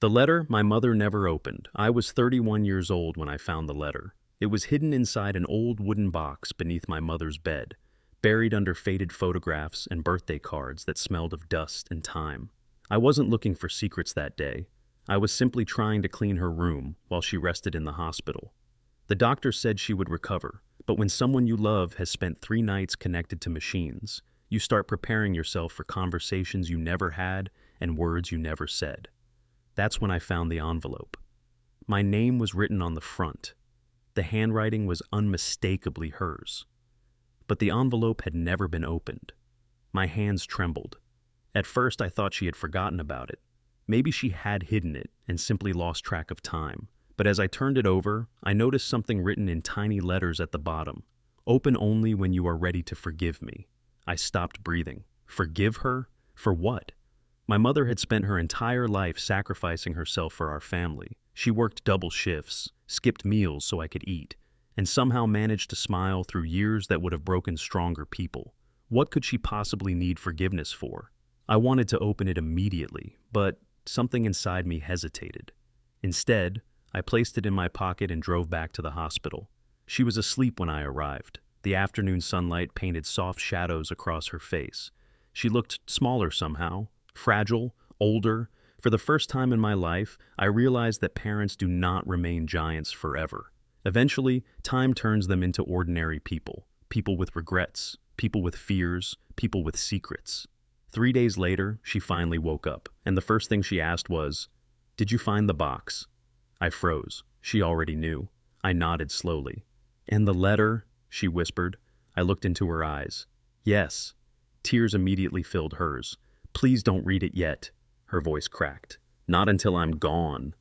The letter my mother never opened. I was 31 years old when I found the letter. It was hidden inside an old wooden box beneath my mother's bed, buried under faded photographs and birthday cards that smelled of dust and time. I wasn't looking for secrets that day. I was simply trying to clean her room while she rested in the hospital. The doctor said she would recover, but when someone you love has spent 3 nights connected to machines, you start preparing yourself for conversations you never had and words you never said. That's when I found the envelope. My name was written on the front. The handwriting was unmistakably hers. But the envelope had never been opened. My hands trembled. At first I thought she had forgotten about it. Maybe she had hidden it and simply lost track of time. But as I turned it over, I noticed something written in tiny letters at the bottom. Open only when you are ready to forgive me. I stopped breathing. Forgive her? For what? My mother had spent her entire life sacrificing herself for our family. She worked double shifts, skipped meals so I could eat, and somehow managed to smile through years that would have broken stronger people. What could she possibly need forgiveness for? I wanted to open it immediately, but something inside me hesitated. Instead, I placed it in my pocket and drove back to the hospital. She was asleep when I arrived. The afternoon sunlight painted soft shadows across her face. She looked smaller somehow, fragile, older. For the first time in my life, I realized that parents do not remain giants forever. Eventually, time turns them into ordinary people, people with regrets, people with fears, people with secrets. 3 days later, she finally woke up, and the first thing she asked was, "Did you find the box?" I froze. She already knew. I nodded slowly. "And the letter?" she whispered. I looked into her eyes. "Yes." Tears immediately filled hers. "Please don't read it yet." Her voice cracked. "Not until I'm gone."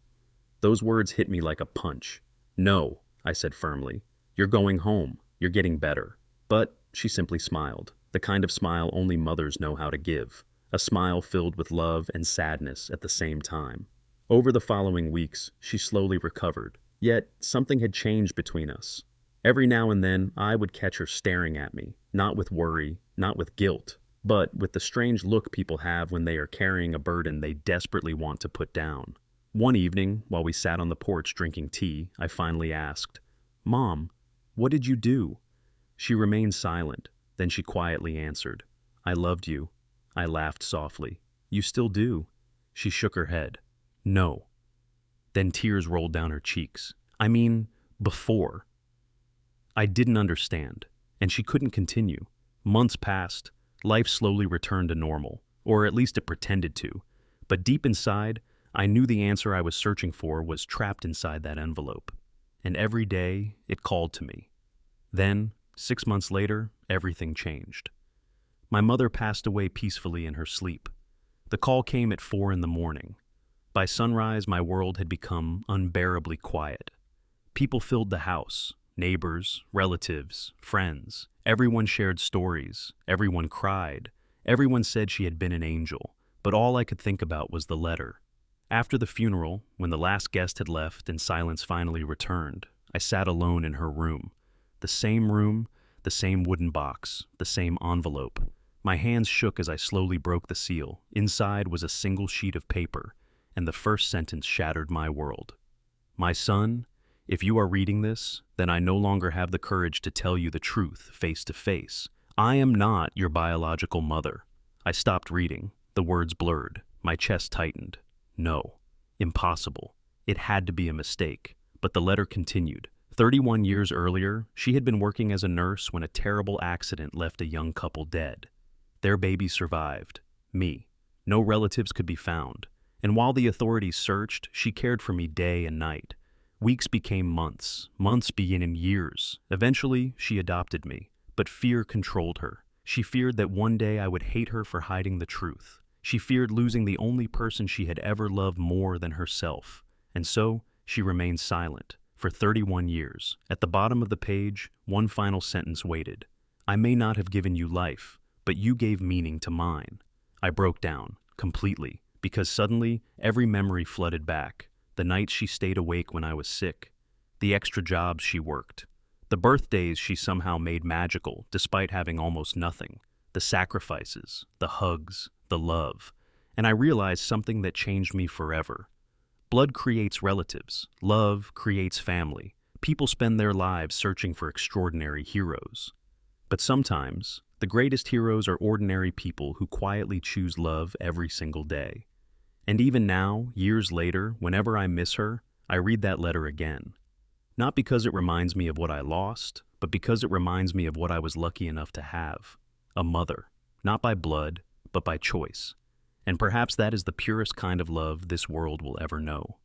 Those words hit me like a punch. "No," I said firmly. "You're going home. You're getting better." But she simply smiled, the kind of smile only mothers know how to give, a smile filled with love and sadness at the same time. Over the following weeks, she slowly recovered, yet something had changed between us. Every now and then, I would catch her staring at me, not with worry, not with guilt, but with the strange look people have when they are carrying a burden they desperately want to put down. One evening, while we sat on the porch drinking tea, I finally asked, "Mom, what did you do?" She remained silent, then she quietly answered, "I loved you." I laughed softly. "You still do?" She shook her head. "No." Then tears rolled down her cheeks. "I mean, before." I didn't understand, and she couldn't continue. Months passed. Life slowly returned to normal, or at least it pretended to. But deep inside, I knew the answer I was searching for was trapped inside that envelope. And every day, it called to me. Then, 6 months later, everything changed. My mother passed away peacefully in her sleep. The call came at 4 in the morning. By sunrise, my world had become unbearably quiet. People filled the house, neighbors, relatives, friends. Everyone shared stories, everyone cried, everyone said she had been an angel, but all I could think about was the letter. After the funeral, when the last guest had left and silence finally returned, I sat alone in her room. The same wooden box, the same envelope. My hands shook as I slowly broke the seal. Inside was a single sheet of paper, and the first sentence shattered my world. "My son, if you are reading this, then I no longer have the courage to tell you the truth face to face. I am not your biological mother." I stopped reading. The words blurred. My chest tightened. No. Impossible. It had to be a mistake. But the letter continued. 31 years earlier, she had been working as a nurse when a terrible accident left a young couple dead. Their baby survived. Me. No relatives could be found. And while the authorities searched, she cared for me day and night. Weeks became months. Months became years. Eventually, she adopted me. But fear controlled her. She feared that one day I would hate her for hiding the truth. She feared losing the only person she had ever loved more than herself. And so, she remained silent. For 31 years. At the bottom of the page, one final sentence waited. "I may not have given you life, but you gave meaning to mine." I broke down, completely, because suddenly, every memory flooded back. The nights she stayed awake when I was sick. The extra jobs she worked. The birthdays she somehow made magical, despite having almost nothing. The sacrifices, the hugs, the love. And I realized something that changed me forever. Blood creates relatives. Love creates family. People spend their lives searching for extraordinary heroes. But sometimes, the greatest heroes are ordinary people who quietly choose love every single day. And even now, years later, whenever I miss her, I read that letter again. Not because it reminds me of what I lost, but because it reminds me of what I was lucky enough to have. A mother. Not by blood, but by choice. And perhaps that is the purest kind of love this world will ever know.